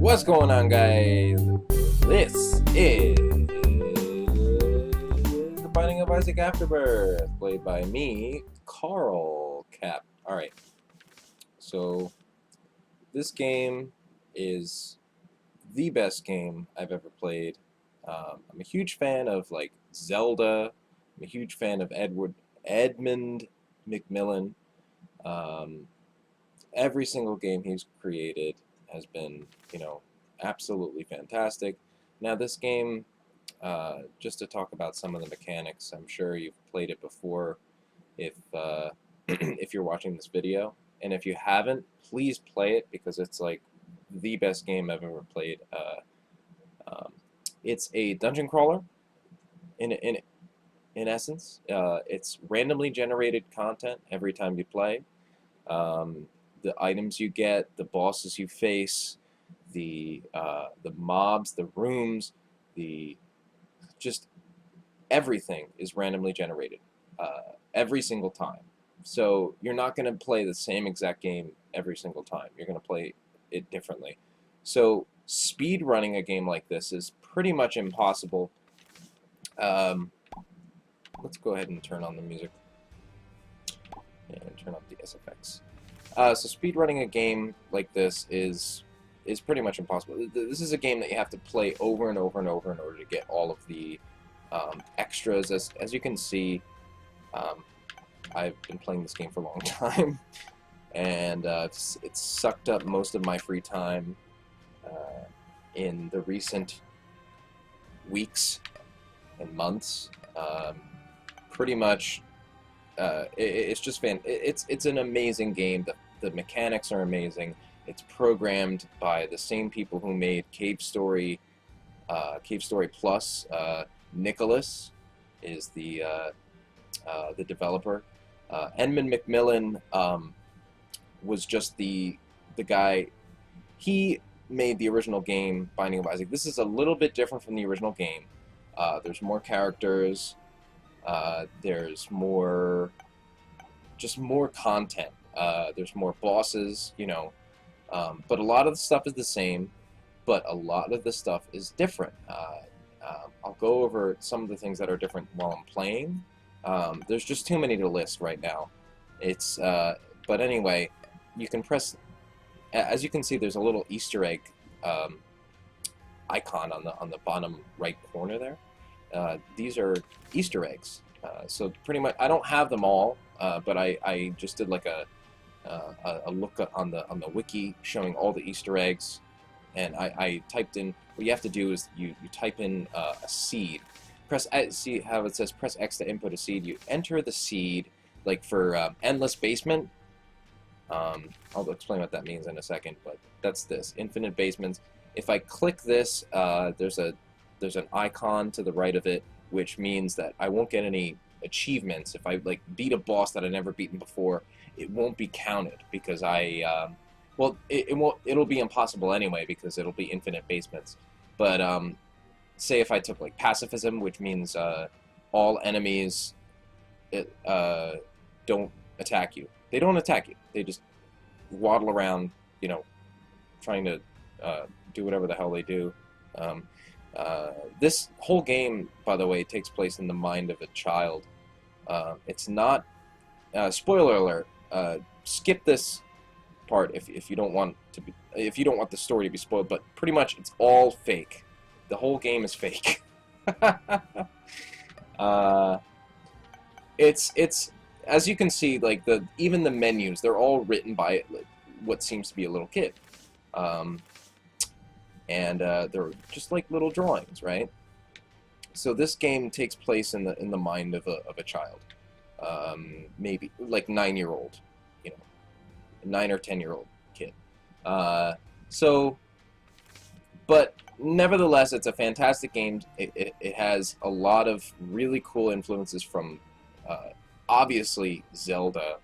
What's going on, guys? This is the Binding of Issac Afterbirth, played by me, Carl Cap. Alright, so this game is the best game I've ever played. I'm a huge fan of like Zelda. I'm a huge fan of Edmund McMillan. Every single game he's created has been, absolutely fantastic. Now this game, just to talk about some of the mechanics, I'm sure you've played it before if if you're watching this video, and if you haven't, please play it because it's like the best game I've ever played. It's a dungeon crawler in essence. It's randomly generated content every time you play. The items you get, the bosses you face, the mobs, the rooms, just everything is randomly generated every single time. So you're not going to play the same exact game every single time. You're going to play it differently. So speed running a game like this is pretty much impossible. Let's go ahead and turn on the music and turn up the SFX. So speedrunning a game like this is pretty much impossible. This is a game that you have to play over and over and over in order to get all of the extras. As you can see, I've been playing this game for a long time, and it's sucked up most of my free time in the recent weeks and months. Pretty much, it's just it's an amazing game. The mechanics are amazing. It's programmed by the same people who made Cave Story Plus. Nicholas is the developer. Edmund McMillan was just the guy. He made the original game, Binding of Issac. This is a little bit different from the original game. There's more characters. There's more content. There's more bosses, but a lot of the stuff is the same, but a lot of the stuff is different. I'll go over some of the things that are different while I'm playing. There's just too many to list right now. But anyway, you can press, as you can see, there's a little Easter egg icon on the bottom right corner there. These are Easter eggs. So pretty much, I don't have them all, but I just did like a look on the wiki showing all the Easter eggs, and I typed in. What you have to do is you type in a seed. See how it says press X to input a seed. You enter the seed, like for endless basement. I'll explain what that means in a second, but that's this infinite basements. If I click this, there's an icon to the right of it, which means that I won't get any achievements. If I like beat a boss that I've never beaten before, it won't be counted because it'll be impossible anyway because it'll be infinite basements. But say if I took like pacifism, which means all enemies don't attack you. They don't attack you. They just waddle around, trying to do whatever the hell they do. This whole game, by the way, takes place in the mind of a child. It's not spoiler alert. Skip this part if you don't want the story to be spoiled. But pretty much, it's all fake. The whole game is fake. It's as you can see, like even the menus, they're all written by what seems to be a little kid. And they're just like little drawings, right? So this game takes place in the mind of a child, maybe like 9-year-old, 9 or 10-year-old kid. But nevertheless, it's a fantastic game. It has a lot of really cool influences from obviously Zelda.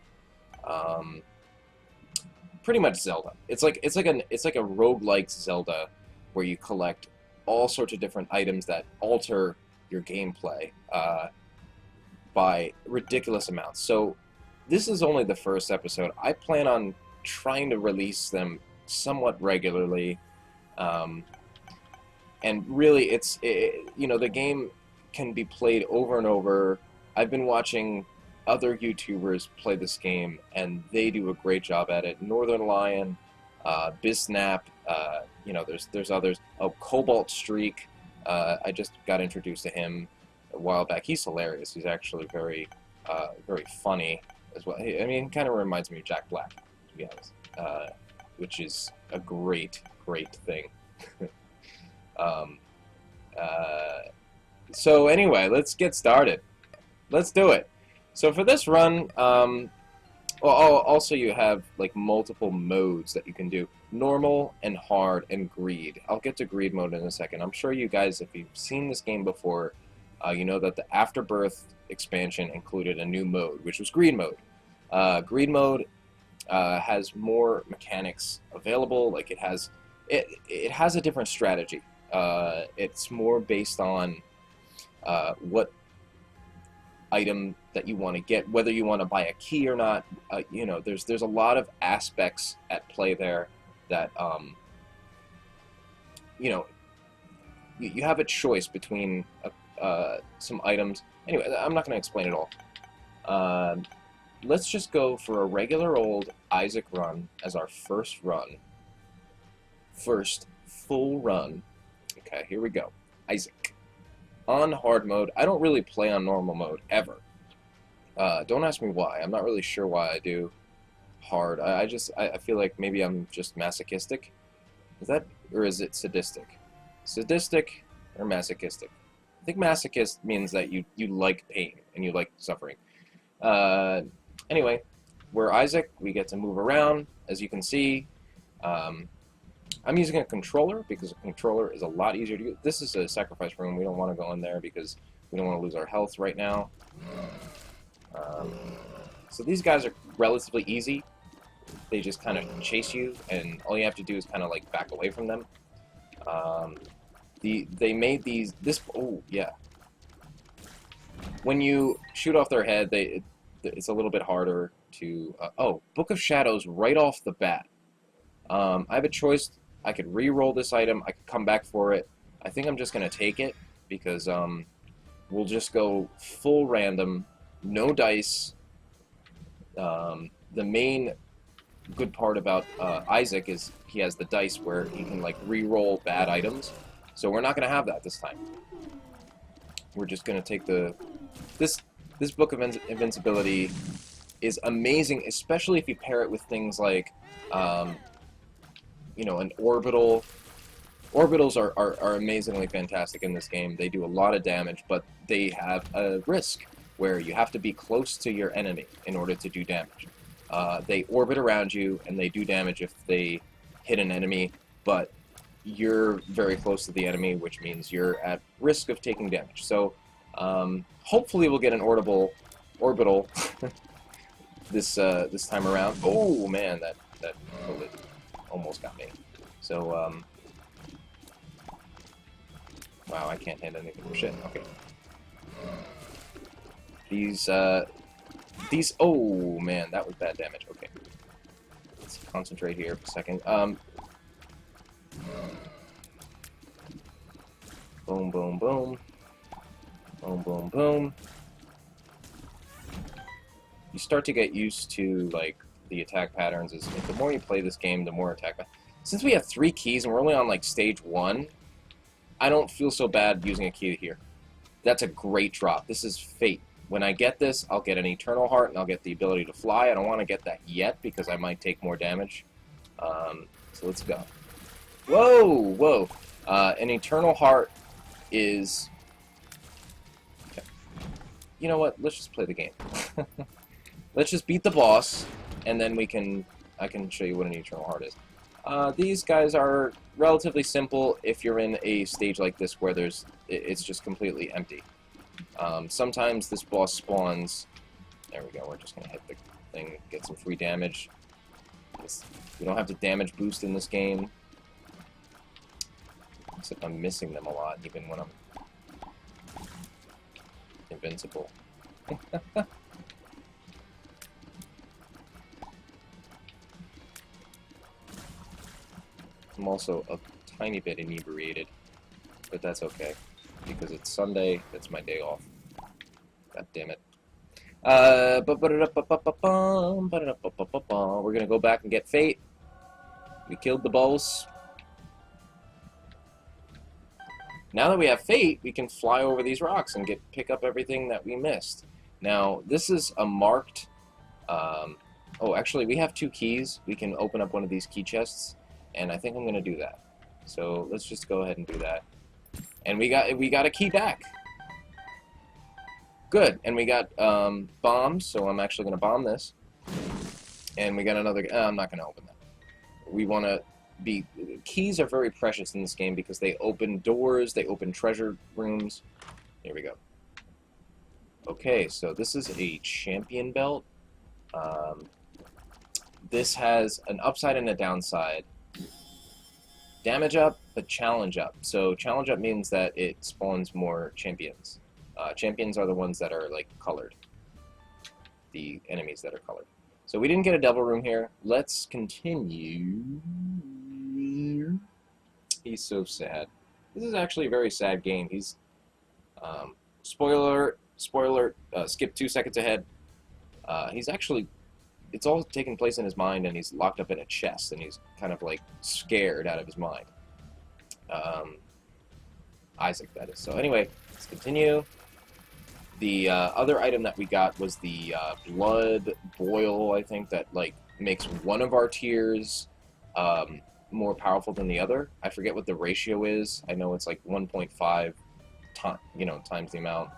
Pretty much Zelda. It's like a roguelike Zelda, where you collect all sorts of different items that alter your gameplay by ridiculous amounts. So this is only the first episode. I plan on trying to release them somewhat regularly. And really, you know, the game can be played over and over. I've been watching other YouTubers play this game, and they do a great job at it. Northern Lion, Bisnap, you know, there's others. Oh, Cobalt Streak. I just got introduced to him a while back. He's hilarious. He's actually very, very funny as well. I mean, kind of reminds me of Jack Black, to be honest, which is a great, great thing. um, so anyway, let's get started. Let's do it. So for this run, well, also you have like multiple modes that you can do. Normal and hard and greed. I'll get to greed mode in a second. I'm sure you guys, if you've seen this game before, you know that the Afterbirth expansion included a new mode, which was greed mode. Greed mode has more mechanics available. Like it has a different strategy. It's more based on what item that you want to get, whether you want to buy a key or not. You know, there's a lot of aspects at play there that you know, you have a choice between some items. Anyway, I'm not going to explain it all. Let's just go for a regular old Isaac run as our first run. First full run. Okay, here we go. Isaac. On hard mode. I don't really play on normal mode, ever. Don't ask me why. I'm not really sure why I do hard. I feel like maybe I'm just masochistic. Is that, or is it sadistic? Sadistic or masochistic? I think masochist means that you like pain and you like suffering. Anyway, we're Isaac. We get to move around, as you can see. I'm using a controller because a controller is a lot easier to use. This is a sacrifice room. We don't want to go in there because we don't want to lose our health right now. So these guys are relatively easy. They just kind of chase you, and all you have to do is kind of like back away from them. They made these. Oh yeah. When you shoot off their head, it's a little bit harder to. Oh, Book of Shadows right off the bat. I have a choice. I could re-roll this item. I could come back for it. I think I'm just gonna take it because we'll just go full random, no dice. The main good part about Isaac is he has the dice where he can like re-roll bad items. So we're not gonna have that this time. We're just gonna take this Book of Invincibility is amazing, especially if you pair it with things like you know, an orbital. Orbitals are amazingly fantastic in this game. They do a lot of damage, but they have a risk where you have to be close to your enemy in order to do damage. They orbit around you, and they do damage if they hit an enemy, but you're very close to the enemy, which means you're at risk of taking damage. So hopefully we'll get an orbital this time around. Oh man, that bullet almost got me. So wow, I can't hit anything for shit. Okay. These, oh man, that was bad damage. Okay. Let's concentrate here for a second. Boom, boom, boom. Boom, boom, boom. You start to get used to, like, the attack patterns. The more you play this game, the more attack. Since we have 3 keys and we're only on, like, stage 1, I don't feel so bad using a key here. That's a great drop. This is fate. When I get this, I'll get an Eternal Heart, and I'll get the ability to fly. I don't want to get that yet, because I might take more damage. So let's go. Whoa! Whoa! An Eternal Heart is... Okay. You know what? Let's just play the game. Let's just beat the boss, and then I can show you what an Eternal Heart is. These guys are relatively simple if you're in a stage like this where it's just completely empty. Sometimes this boss spawns. There we go. We're just going to hit the thing, get some free damage. We don't have to damage boost in this game. Except I'm missing them a lot, even when I'm invincible. I'm also a tiny bit inebriated, but that's okay, because it's Sunday, that's my day off. God damn it. We're gonna go back and get Fate. We killed the boss. Now that we have Fate, we can fly over these rocks and pick up everything that we missed. Now, this is a marked... oh, actually, we have 2 keys. We can open up one of these key chests, and I think I'm going to do that. So let's just go ahead and do that. And we got a key back. Good. And we got bombs, so I'm actually going to bomb this. And we got another... I'm not going to open that. We want to... Keys are very precious in this game because they open doors, they open treasure rooms. Here we go. Okay, so this is a champion belt. This has an upside and a downside. Damage up, but challenge up. So challenge up means that it spawns more champions. Champions are the ones that are like colored. The enemies that are colored. So we didn't get a devil room here. Let's continue. He's so sad. This is actually a very sad game. He's spoiler, skip 2 seconds ahead. He's actually, it's all taking place in his mind, and he's locked up in a chest, and he's kind of like scared out of his mind. Isaac, that is. So anyway, let's continue. The other item that we got was the blood boil, I think, that like makes one of our tiers more powerful than the other. I forget what the ratio is. I know it's like 1.5 times the amount.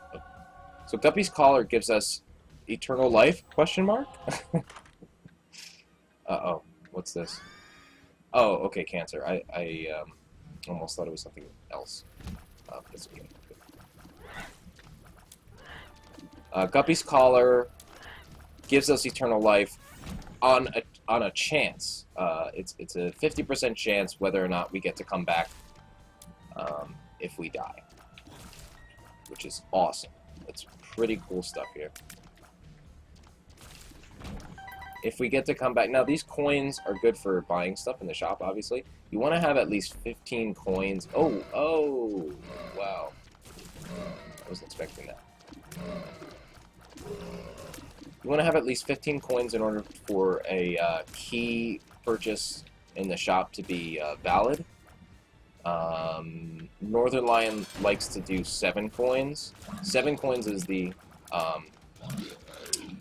So Guppy's Collar gives us eternal life? Question mark? Uh-oh. What's this? Oh, okay, cancer. I almost thought it was something else. That's okay. Guppy's Collar gives us eternal life on a chance. It's a 50% chance whether or not we get to come back if we die, which is awesome. It's pretty cool stuff here. If we get to come back... Now, these coins are good for buying stuff in the shop, obviously. You want to have at least 15 coins. Oh, wow. I wasn't expecting that. You want to have at least 15 coins in order for a key purchase in the shop to be valid. Northern Lion likes to do 7 coins. 7 coins is the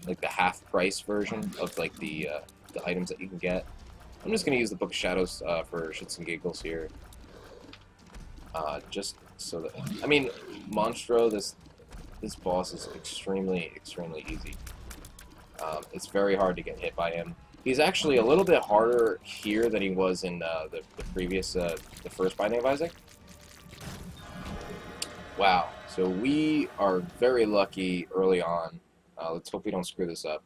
like the half price version of like the items that you can get. I'm just gonna use the Book of Shadows for shits and giggles here. Just so that, I mean, Monstro, this boss is extremely easy. It's very hard to get hit by him. He's actually a little bit harder here than he was in the previous, the first Binding of Issac. Wow. So we are very lucky early on. Let's hope we don't screw this up.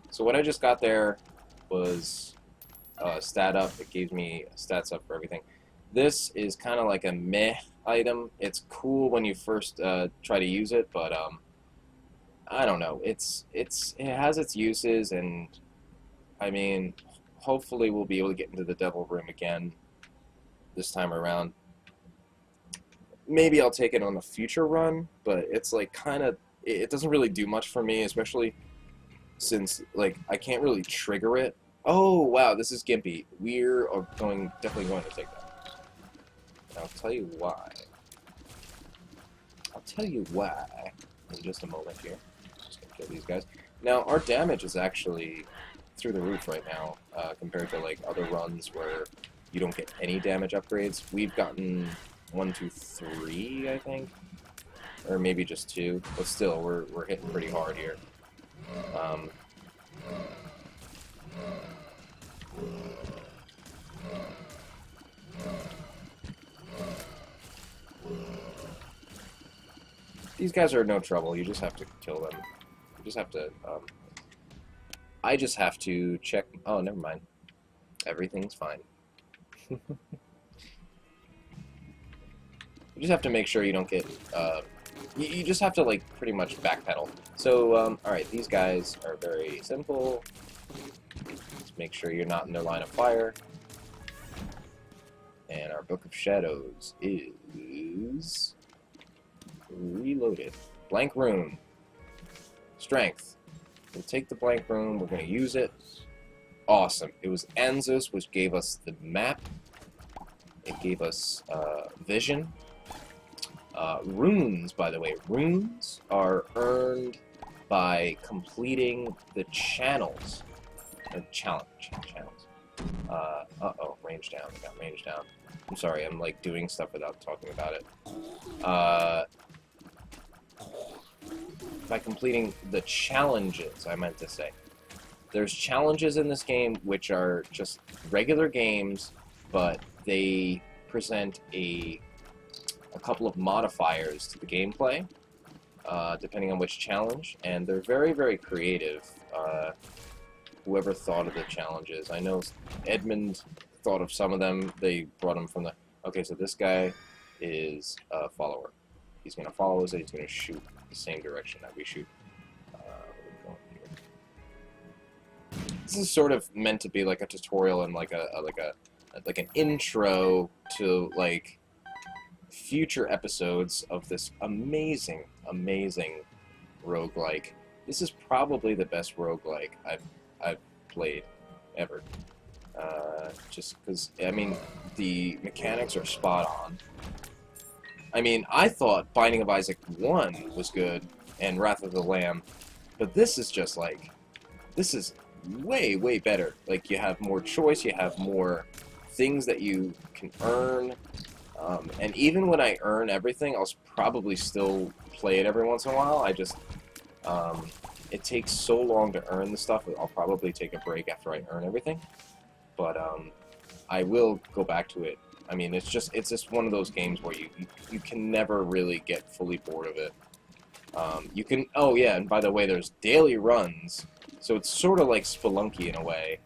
So what I just got there was stat up. It gave me stats up for everything. This is kind of like a meh item. It's cool when you first try to use it, but I don't know. It has its uses, and I mean, hopefully we'll be able to get into the Devil Room again this time around. Maybe I'll take it on a future run, but it's like kind of, it doesn't really do much for me, especially since like I can't really trigger it. Oh wow, this is Gimpy. We're definitely going to take that. And I'll tell you why. I'll tell you why in just a moment here. Just gonna kill these guys. Now our damage is actually through the roof right now compared to like other runs where you don't get any damage upgrades. We've gotten 1, 2, 3, I think, or maybe just 2, but still we're hitting pretty hard here. These guys are no trouble. You just have to kill them. You just have to. I just have to check. Oh, never mind. Everything's fine. You just have to make sure you don't get. You just have to like pretty much backpedal. So, all right, these guys are very simple. Just make sure you're not in their line of fire. And our Book of Shadows is reloaded. Blank room. Strength. We'll take the blank room. We're going to use it. Awesome. It was Anzus, which gave us the map. It gave us vision. Runes, by the way. Runes are earned by completing the channels. Channels. Uh-oh, range down. I got range down. I'm sorry, I'm like doing stuff without talking about it. By completing the challenges, I meant to say. There's challenges in this game which are just regular games, but they present a couple of modifiers to the gameplay, depending on which challenge, and they're very, very creative. Whoever thought of the challenges. I know Edmund thought of some of them. They brought them from the... Okay, so this guy is a follower. He's going to follow us, and he's going to shoot the same direction that we shoot. This is sort of meant to be like a tutorial and like an intro to like future episodes of this amazing, amazing roguelike. This is probably the best roguelike I've played ever. Just because, I mean, the mechanics are spot on. I mean, I thought Binding of Isaac 1 was good, and Wrath of the Lamb, but this is just like, this is way, way better. Like, you have more choice, you have more things that you can earn, and even when I earn everything, I'll probably still play it every once in a while. I just, it takes so long to earn the stuff that I'll probably take a break after I earn everything. But I will go back to it. I mean, it's just one of those games where you can never really get fully bored of it. You can... Oh, yeah, and by the way, there's daily runs, so it's sort of like Spelunky in a way.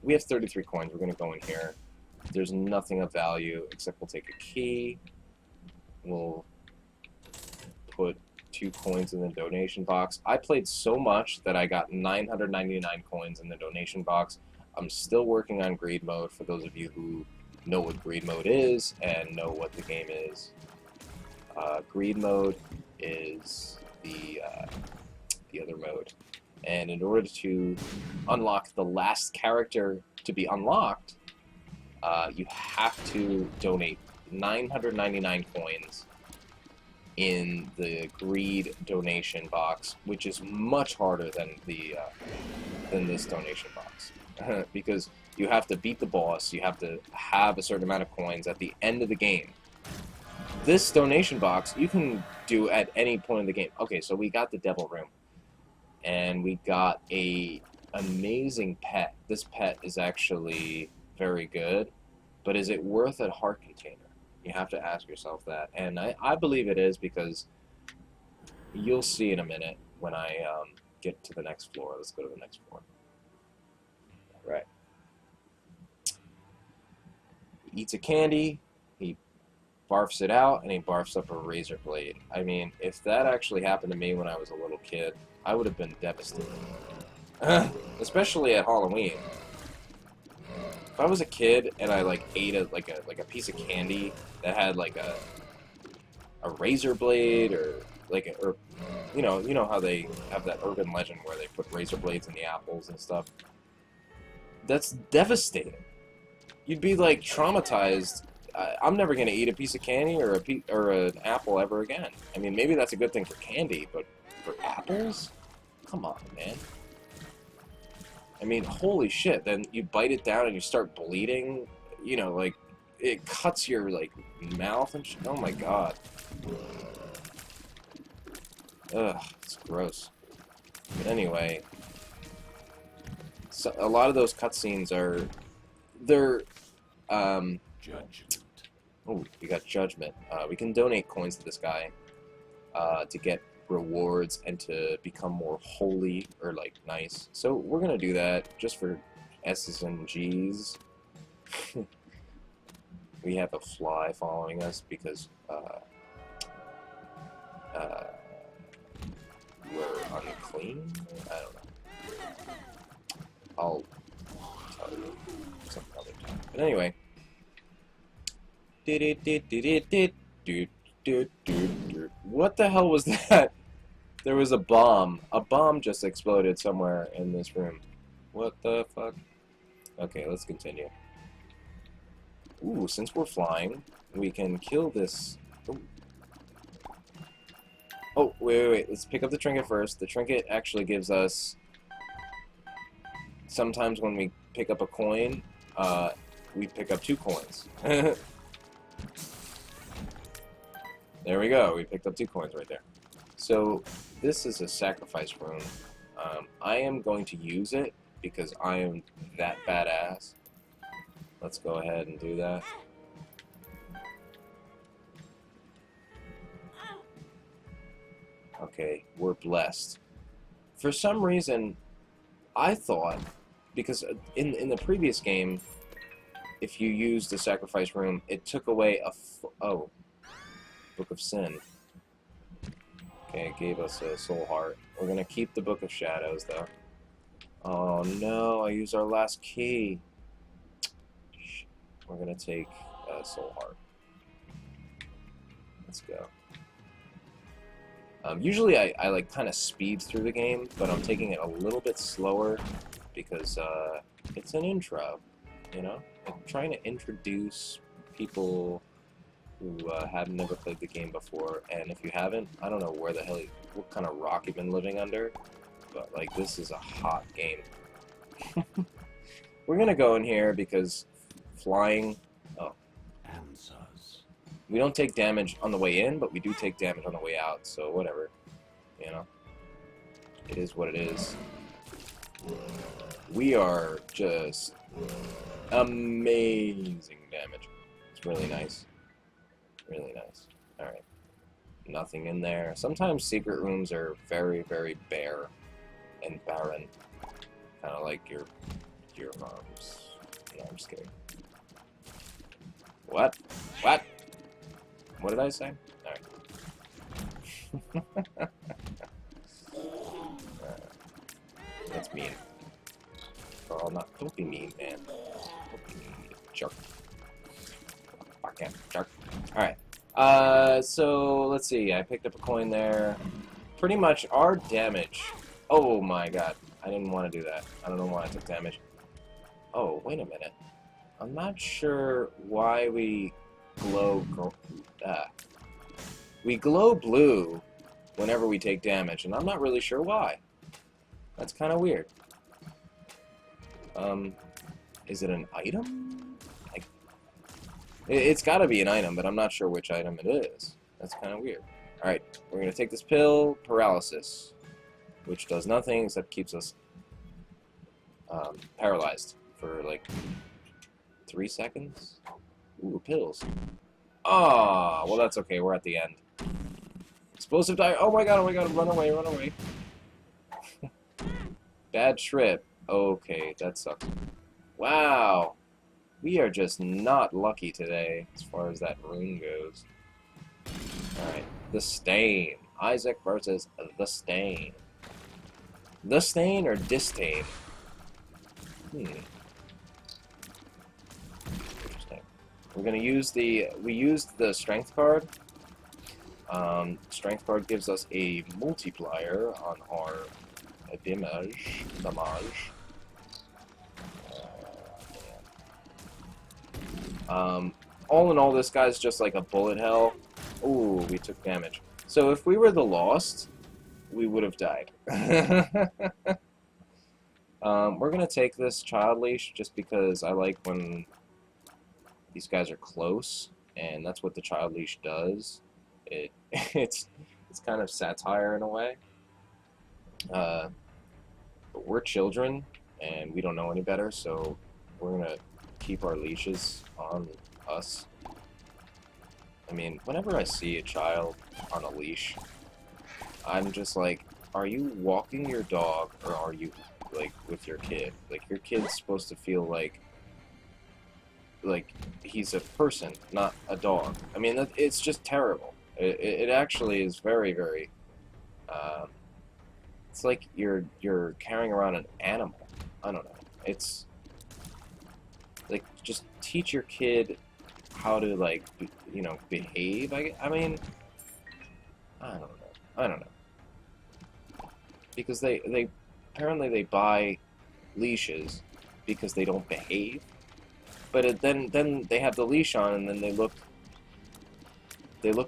We have 33 coins. We're going to go in here. There's nothing of value, except we'll take a key. We'll put 2 coins in the donation box. I played so much that I got 999 coins in the donation box. I'm still working on greed mode, for those of you who know what greed mode is and know what the game is. Greed mode is the other mode. And in order to unlock the last character to be unlocked, you have to donate 999 coins in the greed donation box, which is much harder than this donation box. Because you have to beat the boss, you have to have a certain amount of coins at the end of the game. This donation box, you can do at any point in the game. Okay, so we got the Devil Room. And we got a amazing pet. This pet is actually very good, but is it worth a heart container? You have to ask yourself that. And I believe it is, because you'll see in a minute when I get to the next floor. Let's go to the next floor. Right. He eats a candy, he barfs it out, and he barfs up a razor blade. I mean, if that actually happened to me when I was a little kid, I would have been devastated. Especially at Halloween. If I was a kid and I like ate a piece of candy that had like a razor blade, or like you know how they have that urban legend where they put razor blades in the apples and stuff. That's devastating. You'd be like traumatized. I'm never gonna eat a piece of candy or an apple ever again. I mean, maybe that's a good thing for candy, but for apples? Come on, man. I mean, holy shit. Then you bite it down and you start bleeding. You know, like, it cuts your, like, mouth and shit. Oh my god. Ugh, it's gross. But anyway, so a lot of those cutscenes are... They're, Judgment. Oh, we got Judgment. We can donate coins to this guy to get rewards and to become more holy, or like nice. So we're gonna do that just for S's and G's. We have a fly following us because we're unclean. I don't know. I'll tell you some other time. But Anyway. What the hell was that? There was a bomb. A bomb just exploded somewhere in this room. What the fuck? Okay, let's continue. Ooh, since we're flying, we can kill this. Ooh. Oh, wait. Let's pick up the trinket first. The trinket actually gives us... Sometimes when we pick up a coin, we pick up 2 coins. There we go. We picked up 2 coins right there. So, this is a sacrifice room. I am going to use it because I am that badass. Let's go ahead and do that. Okay, we're blessed. For some reason, I thought, because in the previous game, if you used the sacrifice room, it took away oh, Book of Sin. Okay, it gave us a soul heart. We're gonna keep the Book of Shadows, though. Oh no, I used our last key. We're gonna take soul heart. Let's go. Usually I like kind of speed through the game, but I'm taking it a little bit slower because it's an intro, you know? I'm trying to introduce people who have never played the game before, and if you haven't, I don't know where the hell, what kind of rock you've been living under, but like this is a hot game. We're gonna go in here because flying. Oh. Answers. We don't take damage on the way in, but we do take damage on the way out, so whatever. You know? It is what it is. We are just amazing damage. It's really nice. Really nice. Alright. Nothing in there. Sometimes secret rooms are very, very bare and barren. Kind of like your mom's. No, I'm just kidding. What? What? What did I say? Alright. That's mean. Carl, don't be mean, man. Don't be mean, you jerk. Fuck him, jerk. Alright. So, let's see. I picked up a coin there. Pretty much our damage... Oh my god. I didn't want to do that. I don't know why I took damage. Oh, wait a minute. I'm not sure why we glow... We glow blue whenever we take damage, and I'm not really sure why. That's kind of weird. Is it an item? Like, it's got to be an item, but I'm not sure which item it is. That's kind of weird. Alright, we're going to take this pill, paralysis, which does nothing except keeps us paralyzed for like 3 seconds. Ooh, pills. Ah, well that's okay, we're at the end. Explosive die. Oh my god, run away, run away. Bad trip. Okay, that sucks. Wow. We are just not lucky today, as far as that rune goes. Alright, the Stain. Isaac versus the Stain. The Stain or Disdain? Interesting. We're gonna use we used the Strength card. Strength card gives us a multiplier on our damage. All in all, this guy's just like a bullet hell. Ooh, we took damage. So if we were the Lost, we would have died. We're gonna take this child leash just because I like when these guys are close, and that's what the child leash does. It's kind of satire in a way. But we're children, and we don't know any better, so we're gonna keep our leashes on us. I mean, whenever I see a child on a leash, I'm just like, are you walking your dog, or are you, like, with your kid? Like, your kid's supposed to feel like he's a person, not a dog. I mean, it's just terrible. It actually is very, very... it's like you're carrying around an animal. I don't know. It's Like, just teach your kid how to, like, behave. I mean, I don't know. I don't know. Because they apparently they buy leashes because they don't behave. But then they have the leash on, and then they look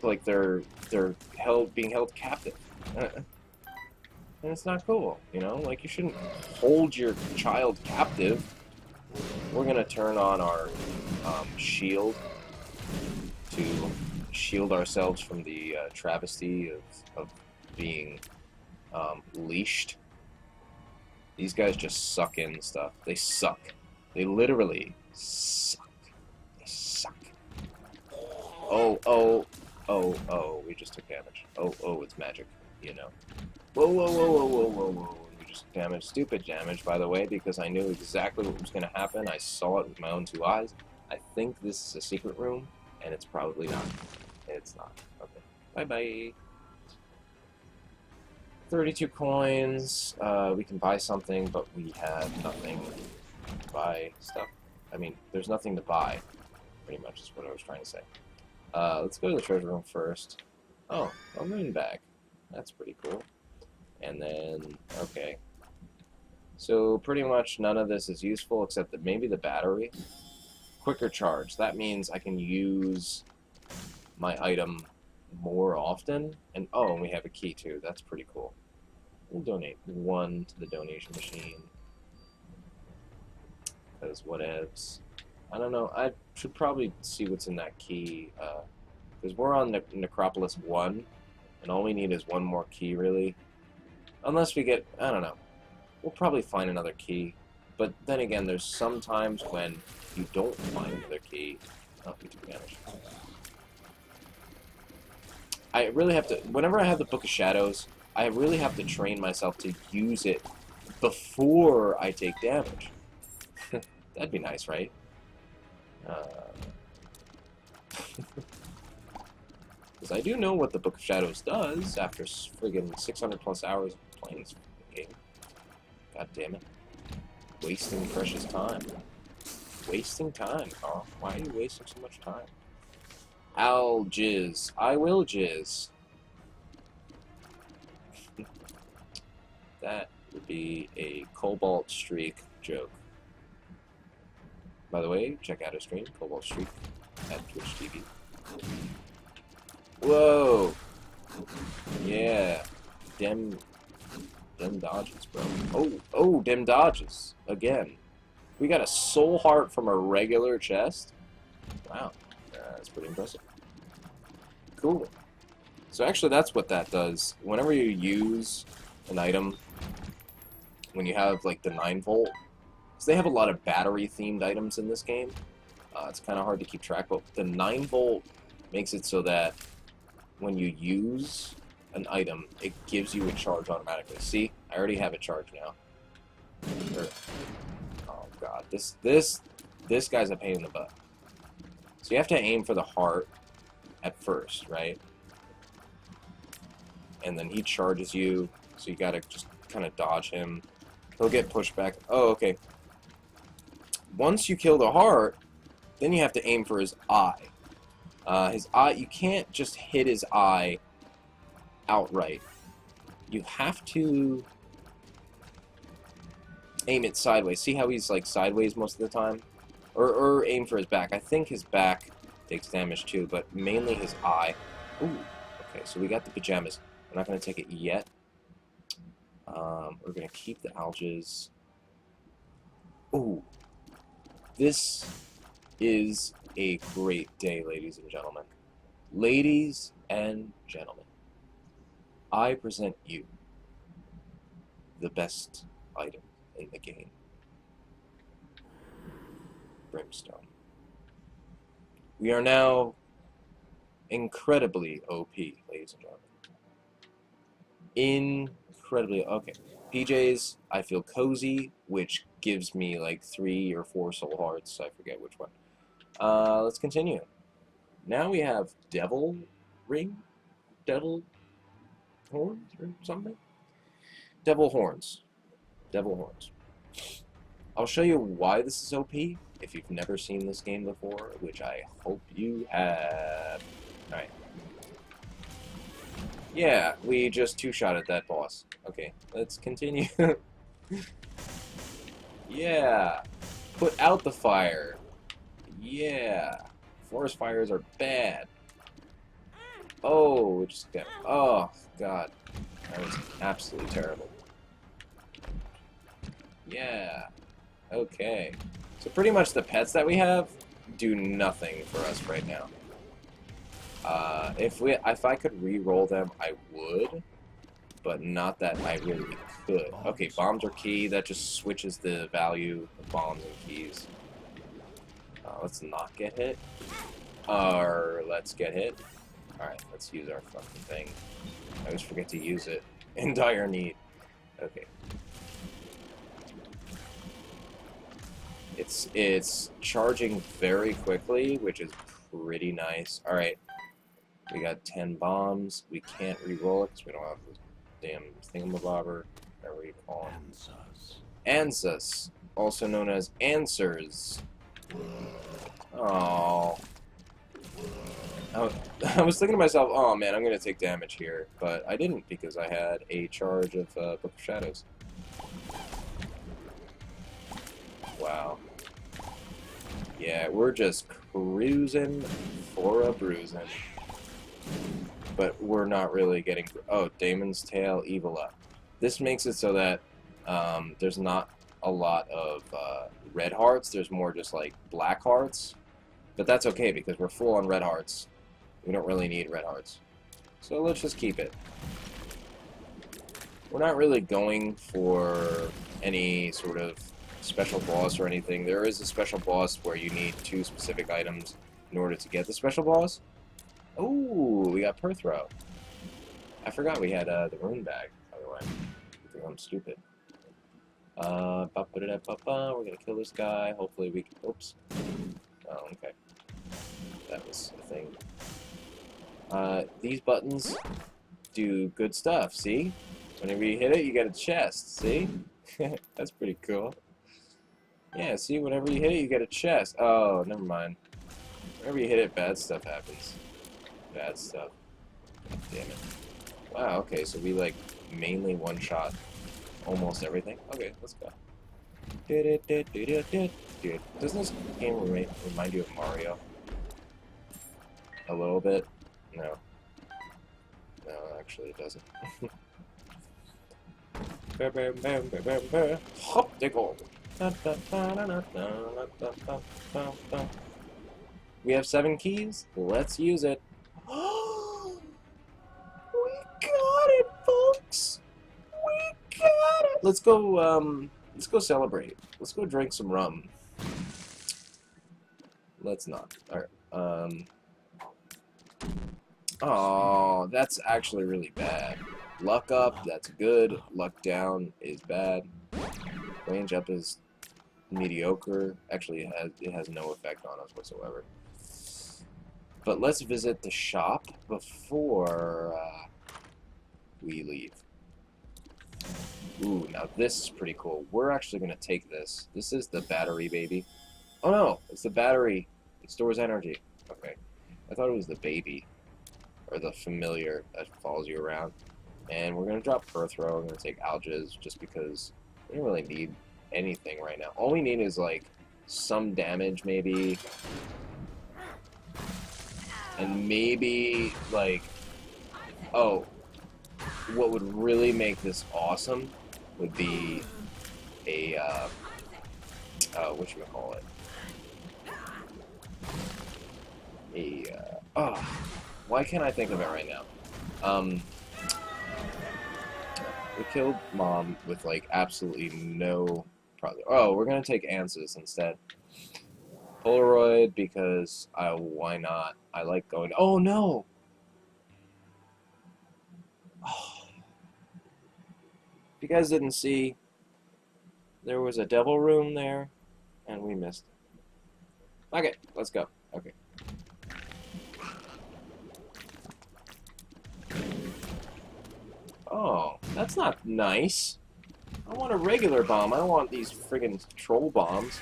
like they're being held captive. And it's not cool, you know? Like, you shouldn't hold your child captive. We're gonna turn on our shield to shield ourselves from the travesty of being leashed. These guys just suck in stuff. They suck. They literally suck. They suck. Oh, oh, oh, oh, we just took damage. Oh, oh, it's magic, you know. Whoa, whoa, whoa, whoa, whoa, whoa, whoa. We just damage. Stupid damage, by the way, because I knew exactly what was going to happen. I saw it with my own 2 eyes. I think this is a secret room, and it's probably not. It's not. Okay. Bye-bye. 32 coins. We can buy something, but we have nothing to buy stuff. I mean, there's nothing to buy, pretty much is what I was trying to say. Let's go to the treasure room first. Oh, a moon bag. That's pretty cool. And then, okay. So pretty much none of this is useful except that maybe the battery. Quicker charge. That means I can use my item more often. And oh, and we have a key too. That's pretty cool. We'll donate 1 to the donation machine. Because whatevs. I don't know. I should probably see what's in that key. Because we're on Necropolis 1. And all we need is 1 more key, really. Unless we get, I don't know. We'll probably find another key. But then again, there's some times when you don't find another key. Oh, we took damage. I really have to, whenever I have the Book of Shadows, I really have to train myself to use it before I take damage. That'd be nice, right? Because I do know what the Book of Shadows does after friggin' 600 plus hours of playing this game. God damn it. Wasting precious time. Wasting time, Carl. Why are you wasting so much time? I'll jizz. I will jizz. That would be a Cobalt Streak joke. By the way, check out our stream, Cobalt Streak, at Twitch TV. Whoa! Yeah. Dem dodges, bro. Oh, dem dodges. Again. We got a soul heart from a regular chest? Wow. That's pretty impressive. Cool. So actually that's what that does. Whenever you use an item, when you have like the 9-volt, because they have a lot of battery-themed items in this game, it's kind of hard to keep track, but the 9-volt makes it so that when you use an item, it gives you a charge automatically. See? I already have it charged now. Oh god, this guy's a pain in the butt. So you have to aim for the heart at first, right? And then he charges you, so you gotta just kind of dodge him. He'll get pushed back. Oh, okay. Once you kill the heart, then you have to aim for his eye. His eye, you can't just hit his eye outright. You have to aim it sideways. See how he's like sideways most of the time? Or aim for his back. I think his back takes damage too, but mainly his eye. Ooh, okay, so we got the pajamas. We're not going to take it yet. We're going to keep the alges. Ooh, this is a great day, ladies and gentlemen. Ladies and gentlemen, I present you the best item in the game. Brimstone. We are now incredibly OP, ladies and gentlemen. Incredibly okay. PJs, I feel cozy, which gives me like 3 or 4 soul hearts. I forget which one. Let's continue. Now we have Devil Ring? Devil Horns or something? Devil Horns. Devil Horns. I'll show you why this is OP if you've never seen this game before, which I hope you have. Alright. Yeah, we just two-shotted that boss. Okay, let's continue. Yeah. Put out the fire. Yeah. Forest fires are bad. Oh, just got... Oh, God. That was absolutely terrible. Yeah. Okay. So pretty much the pets that we have do nothing for us right now. If I could re-roll them, I would, but not that I really could. Okay, bombs are key. That just switches the value of bombs and keys. Let's not get hit. Or let's get hit. Alright, let's use our fucking thing. I always forget to use it. In dire need. Okay. It's charging very quickly, which is pretty nice. Alright. We got 10 bombs. We can't re-roll it because we don't have this damn thingamabobber. Whatever you call it. Answers. Also known as answers. Oh. I was thinking to myself, oh man, I'm going to take damage here. But I didn't because I had a charge of Book of Shadows. Wow. Yeah, we're just cruising for a bruising. But we're not really getting... Oh, Damon's Tail, Evola. This makes it so that there's not a lot of red hearts. There's more just like black hearts. But that's okay because we're full on red hearts. We don't really need red hearts. So let's just keep it. We're not really going for any sort of special boss or anything. There is a special boss where you need 2 specific items in order to get the special boss. Ooh, we got Perthrow. I forgot we had the rune bag, by the way. I think I'm stupid. We're gonna kill this guy. Hopefully we can... Oops. Oh, okay. That was a thing. These buttons do good stuff, see? Whenever you hit it, you get a chest, see? That's pretty cool. Yeah, see, whenever you hit it, you get a chest. Oh, never mind. Whenever you hit it, bad stuff happens. Bad stuff. Damn it. Wow, okay, so we, like, mainly one-shot almost everything. Okay, let's go. Doesn't this game remind you of Mario? A little bit? No. No, actually it doesn't. Hop, they go. We have 7 keys. Let's use it. We got it, folks. We got it. Let's go celebrate. Let's go drink some rum. Let's not. All right. Oh, that's actually really bad. Luck up, that's good. Luck down is bad. Range up is mediocre. Actually, it has no effect on us whatsoever. But let's visit the shop before we leave. Ooh, now this is pretty cool. We're actually going to take this. This is the battery, baby. Oh no, it's the battery. It stores energy. Okay. I thought it was the baby. Or the familiar that follows you around. And we're going to drop Perthrow. We're going to take Algiz just because we don't really need anything right now. All we need is, like, some damage, maybe. And maybe, like... Oh. What would really make this awesome would be a, whatchamacallit? Why can't I think of it right now? We killed Mom with, like, absolutely no problem. Oh, we're gonna take Ansys instead. Polaroid, because, why not? I like going... Oh, no! Oh. If you guys didn't see, there was a devil room there, and we missed it. Okay, let's go. Okay. Oh, that's not nice. I want a regular bomb. I don't want these friggin' troll bombs.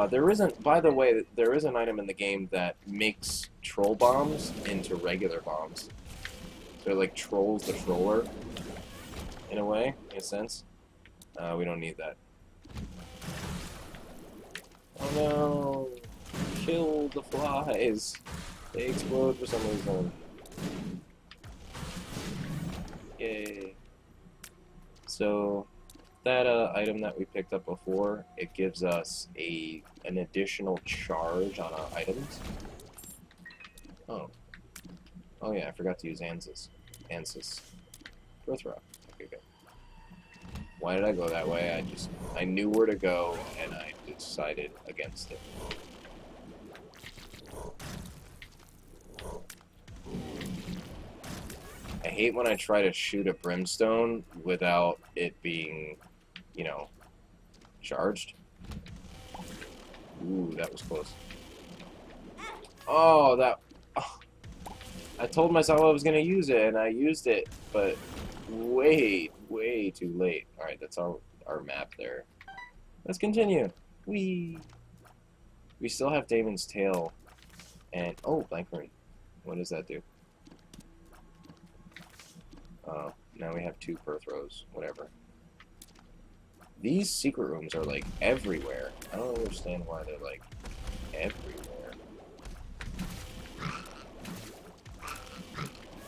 There isn't, by the way, there is an item in the game that makes troll bombs into regular bombs. They're like trolls the troller, in a way, in a sense. We don't need that. Oh no! Kill the flies! They explode for some reason. Yay. So, that item that we picked up before, it gives us an additional charge on our items. Oh. Oh yeah, I forgot to use Ansys. Birth Rock. Okay, good. Why did I go that way? I knew where to go, and I decided against it. I hate when I try to shoot a brimstone without it being, you know, charged. Ooh, that was close. Oh, that... Oh. I told myself I was going to use it, and I used it, but way too late. Alright, that's our map there. Let's continue. We still have Damon's tail. And, oh, blank rune. What does that do? Oh, now we have 2 birth rows. Whatever. These secret rooms are, like, everywhere. I don't understand why they're, like, everywhere.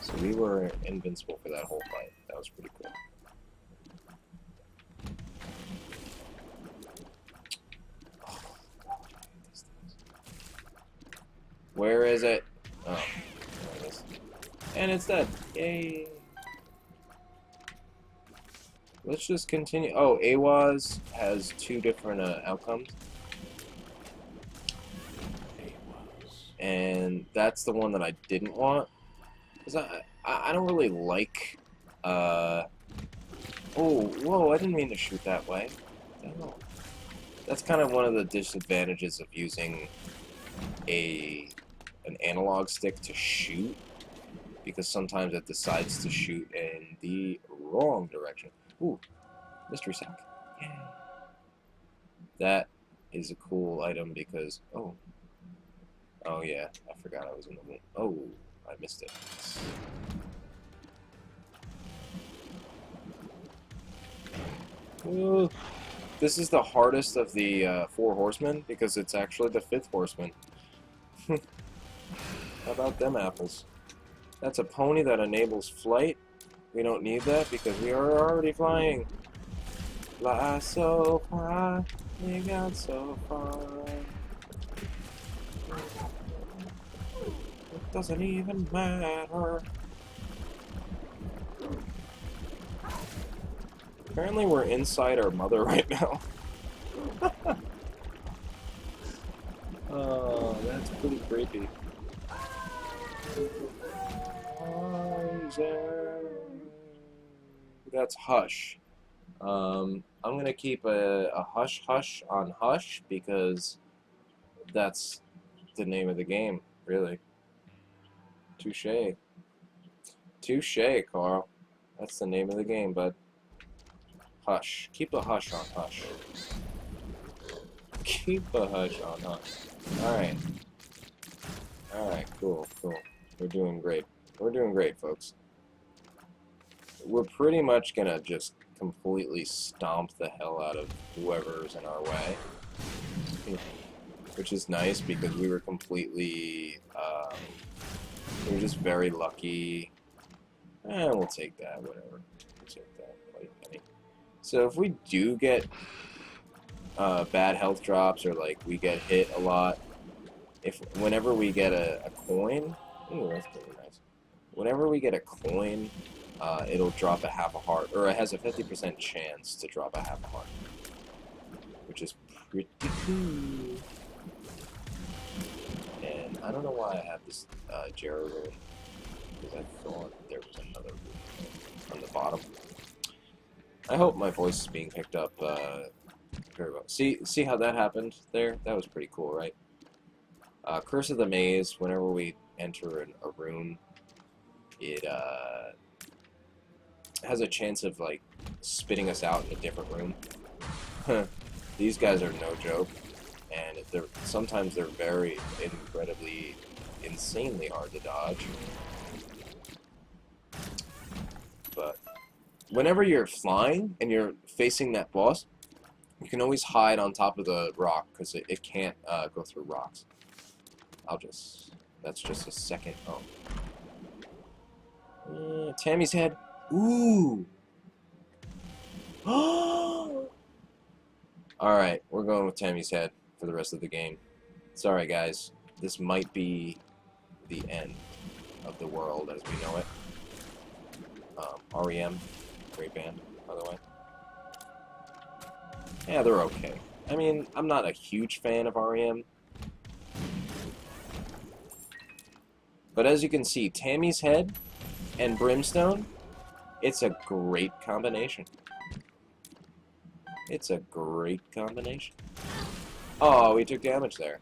So we were invincible for that whole fight. That was pretty cool. Oh, where is it? Oh, there it is. And it's dead. Yay! Let's just continue. Oh, AWAS has 2 different outcomes. And that's the one that I didn't want. Because I don't really like... Oh, whoa, I didn't mean to shoot that way. That's kind of one of the disadvantages of using an analog stick to shoot. Because sometimes it decides to shoot in the wrong direction. Ooh, mystery sack. Yay. That is a cool item because... Oh. Oh yeah, I forgot I was in the room. Oh, I missed it. Ooh. This is the hardest of the 4 horsemen because it's actually the 5th horseman. How about them apples? That's a pony that enables flight. We don't need that because we are already flying. Fly so high, we got so far. It doesn't even matter. Apparently we're inside our mother right now. Oh, that's pretty creepy. That's Hush. I'm gonna keep a hush hush on Hush because that's the name of the game, really. Touche. Touche, Carl. That's the name of the game, bud. Hush. Keep a hush on Hush. Keep a hush on Hush. Alright. Alright, cool, cool. We're doing great. We're doing great, folks. We're pretty much gonna just completely stomp the hell out of whoever's in our way. Which is nice because we were completely, we were just very lucky. We'll take that, whatever. We'll take that, like penny. So if we do get bad health drops or like we get hit a lot, whenever we get a coin, ooh, that's pretty nice. Whenever we get a coin, it'll drop a half a heart, or it has a 50% chance to drop a half a heart, which is pretty cool. And I don't know why I have this Jarrah rune, because I thought there was another rune on the bottom. I hope my voice is being picked up very well. See how that happened there? That was pretty cool, right? Curse of the Maze, whenever we enter a rune, it has a chance of, like, spitting us out in a different room. These guys are no joke, and sometimes they're very incredibly, insanely hard to dodge. But whenever you're flying and you're facing that boss, you can always hide on top of the rock, because it can't go through rocks. That's just a second. Oh. Tammy's head. Ooh! Alright, we're going with Tammy's head for the rest of the game. Sorry, guys. This might be the end of the world as we know it. REM, great band, by the way. Yeah, they're okay. I mean, I'm not a huge fan of REM. But as you can see, Tammy's head and Brimstone, it's a great combination. It's a great combination. Oh, we took damage there.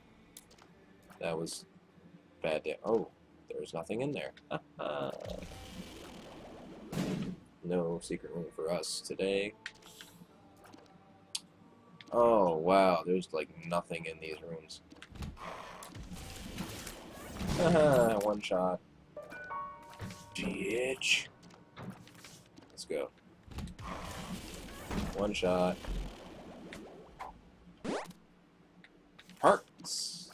That was bad damage. Oh, there's nothing in there. No secret room for us today. Oh, wow, there's like nothing in these rooms. One shot. Bitch. Let's go. One shot. Hearts.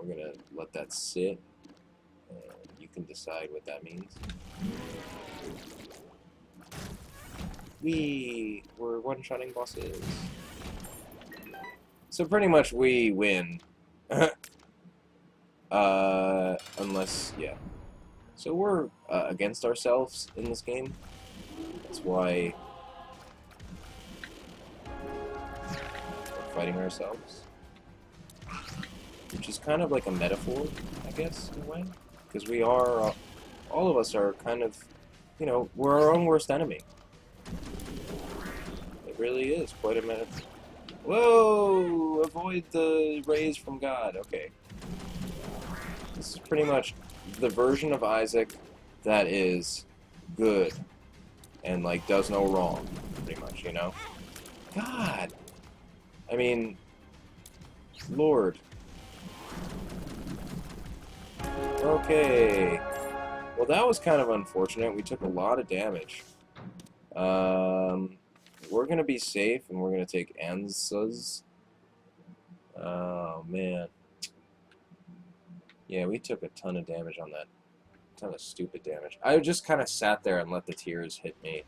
We're gonna let that sit, and you can decide what that means. We're one-shotting bosses. So pretty much we win. Unless, yeah. So we're against ourselves in this game. That's why we're fighting ourselves. Which is kind of like a metaphor, I guess, in a way. Because we are, all of us are kind of, you know, we're our own worst enemy. It really is quite a metaphor. Whoa! Avoid the rays from God. Okay. This is pretty much the version of Isaac that is good and, like, does no wrong, pretty much, you know? God! I mean, Lord. Okay. Well, that was kind of unfortunate. We took a lot of damage. We're gonna be safe, and we're gonna take answers. Oh, man. Yeah, we took a ton of damage on that. A ton of stupid damage. I just kind of sat there and let the tears hit me,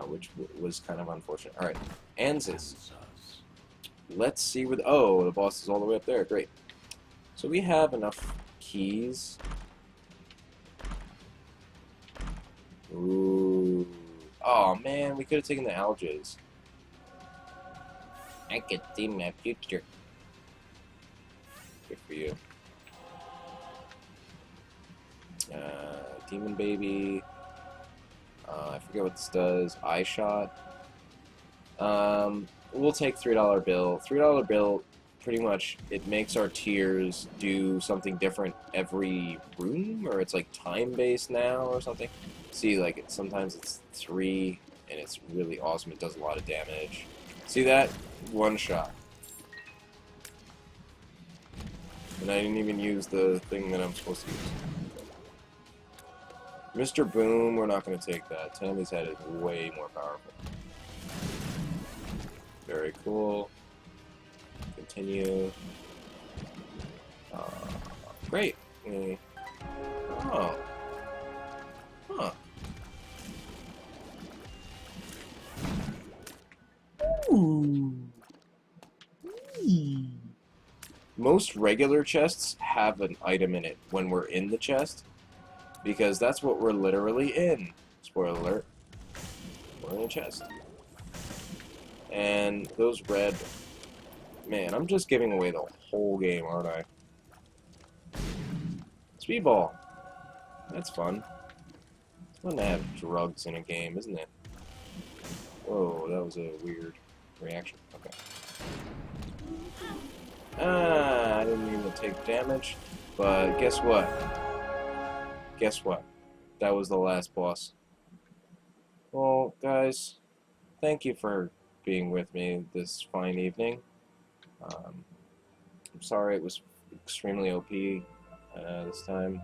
which was kind of unfortunate. Alright, answers. Let's see where oh, the boss is all the way up there. Great. So we have enough keys. Ooh. Oh, man, we could have taken the algaes. I could see my future. Good for you. Demon Baby. I forget what this does. Eye Shot. We'll take $3 bill. $3 bill, pretty much, it makes our tiers do something different every room, or it's like time-based now or something. See, like, sometimes it's 3, and it's really awesome. It does a lot of damage. See that? One shot. And I didn't even use the thing that I'm supposed to use. Mr. Boom, we're not going to take that. Tammy's head is way more powerful. Very cool. Continue. Great. Oh. Huh. Ooh. Most regular chests have an item in it when we're in the chest, because that's what we're literally in. Spoiler alert. We're in a chest. And those red... Man, I'm just giving away the whole game, aren't I? Speedball. That's fun. It's fun to have drugs in a game, isn't it? Whoa, that was a weird reaction. Okay. I didn't even take damage, but guess what? Guess what? that was the last boss. Well, guys, thank you for being with me this fine evening. I'm sorry it was extremely OP this time.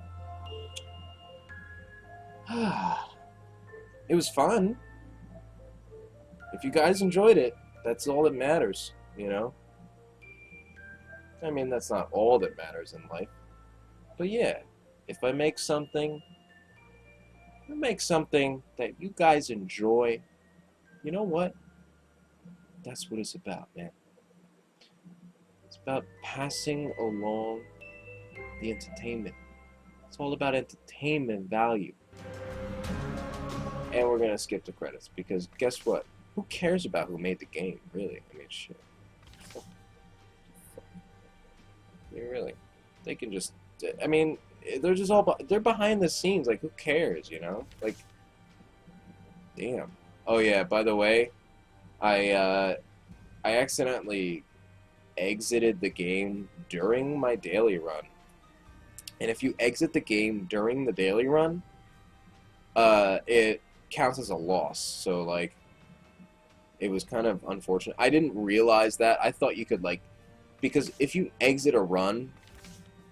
It was fun. If you guys enjoyed it, that's all that matters, you know? I mean, that's not all that matters in life. But yeah, if I make something that you guys enjoy, you know what? That's what it's about, man. It's about passing along the entertainment. It's all about entertainment value. And we're gonna skip the credits because guess what? Who cares about who made the game, really? I mean, shit. I mean, really. They can just... I mean, they're just all... They're behind the scenes. Like, who cares, you know? Like, damn. Oh, yeah, by the way, I accidentally exited the game during my daily run. And if you exit the game during the daily run, it counts as a loss. So, like, it was kind of unfortunate. I didn't realize that. I thought you could, like... Because if you exit a run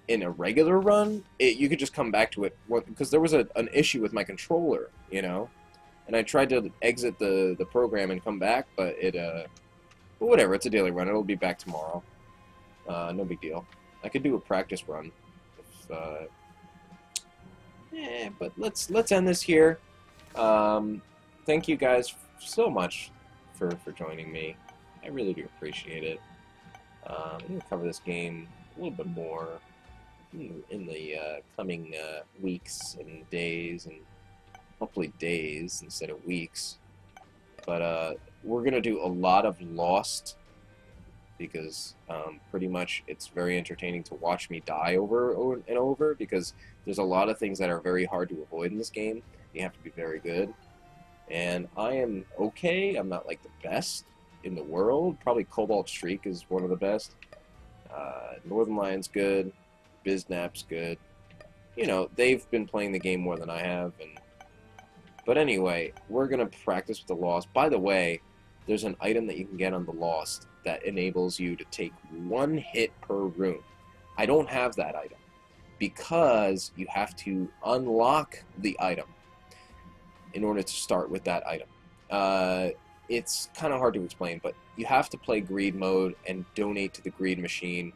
in a regular run, you could just come back to it. Because there was an issue with my controller, you know? And I tried to exit the program and come back, but it... But whatever, it's a daily run. It'll be back tomorrow. No big deal. I could do a practice run. But let's end this here. Thank you guys so much for joining me. I really do appreciate it. I'm going to cover this game a little bit more in the coming weeks and days, and hopefully days instead of weeks. But we're going to do a lot of Lost, because pretty much it's very entertaining to watch me die over and over, because there's a lot of things that are very hard to avoid in this game. You have to be very good. And I am okay. I'm not like the best in the world. Probably Cobalt Streak is one of the best. Northern Lion's good. Biznap's good. You know, they've been playing the game more than I have. But anyway, we're going to practice with the Lost. By the way, there's an item that you can get on the Lost that enables you to take one hit per room. I don't have that item because you have to unlock the item in order to start with that item. It's kind of hard to explain, but you have to play greed mode and donate to the greed machine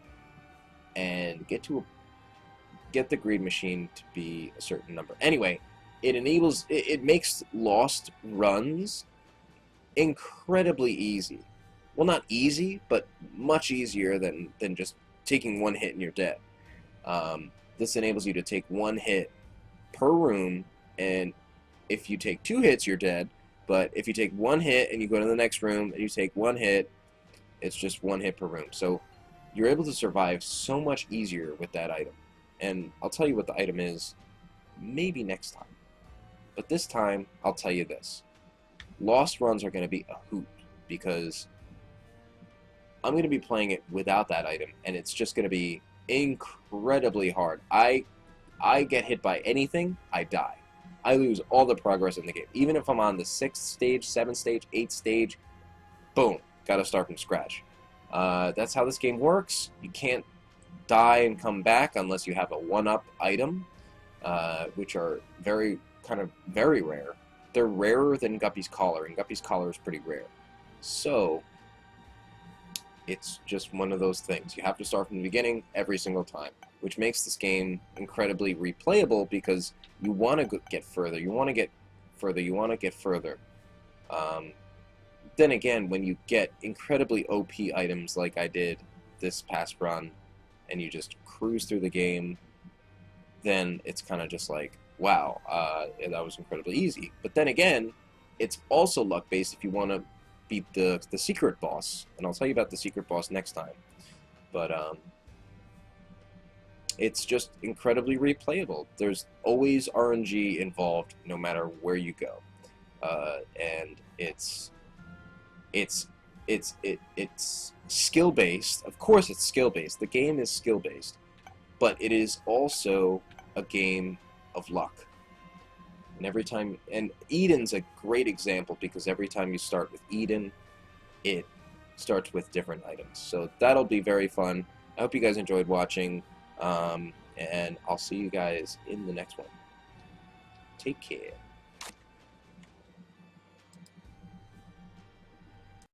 and get the greed machine to be a certain number. Anyway, it makes Lost runs incredibly easy. Well, not easy, but much easier than just taking one hit and you're dead. This enables you to take one hit per room, and if you take 2 hits, you're dead. But if you take 1 hit and you go to the next room and you take 1 hit, it's just 1 hit per room. So you're able to survive so much easier with that item. And I'll tell you what the item is maybe next time. But this time, I'll tell you this. Lost runs are going to be a hoot, because I'm going to be playing it without that item, and it's just going to be incredibly hard. I get hit by anything, I die. I lose all the progress in the game. Even if I'm on the 6th stage, 7th stage, 8th stage, boom, gotta start from scratch. That's how this game works. You can't die and come back unless you have a 1-up item, which are very rare. They're rarer than Guppy's Collar, and Guppy's Collar is pretty rare. So, it's just one of those things. You have to start from the beginning every single time, which makes this game incredibly replayable, because you want to get further, you want to get further, you want to get further. Then again, when you get incredibly OP items like I did this past run, and you just cruise through the game, then it's kind of just like, wow, that was incredibly easy. But then again, it's also luck-based if you want to beat the secret boss, and I'll tell you about the secret boss next time. But it's just incredibly replayable. There's always RNG involved, no matter where you go, and it's skill-based. Of course, it's skill-based. The game is skill-based, but it is also a game of luck. And every time, and Eden's a great example because every time you start with Eden, it starts with different items. So that'll be very fun. I hope you guys enjoyed watching, and I'll see you guys in the next one. Take care.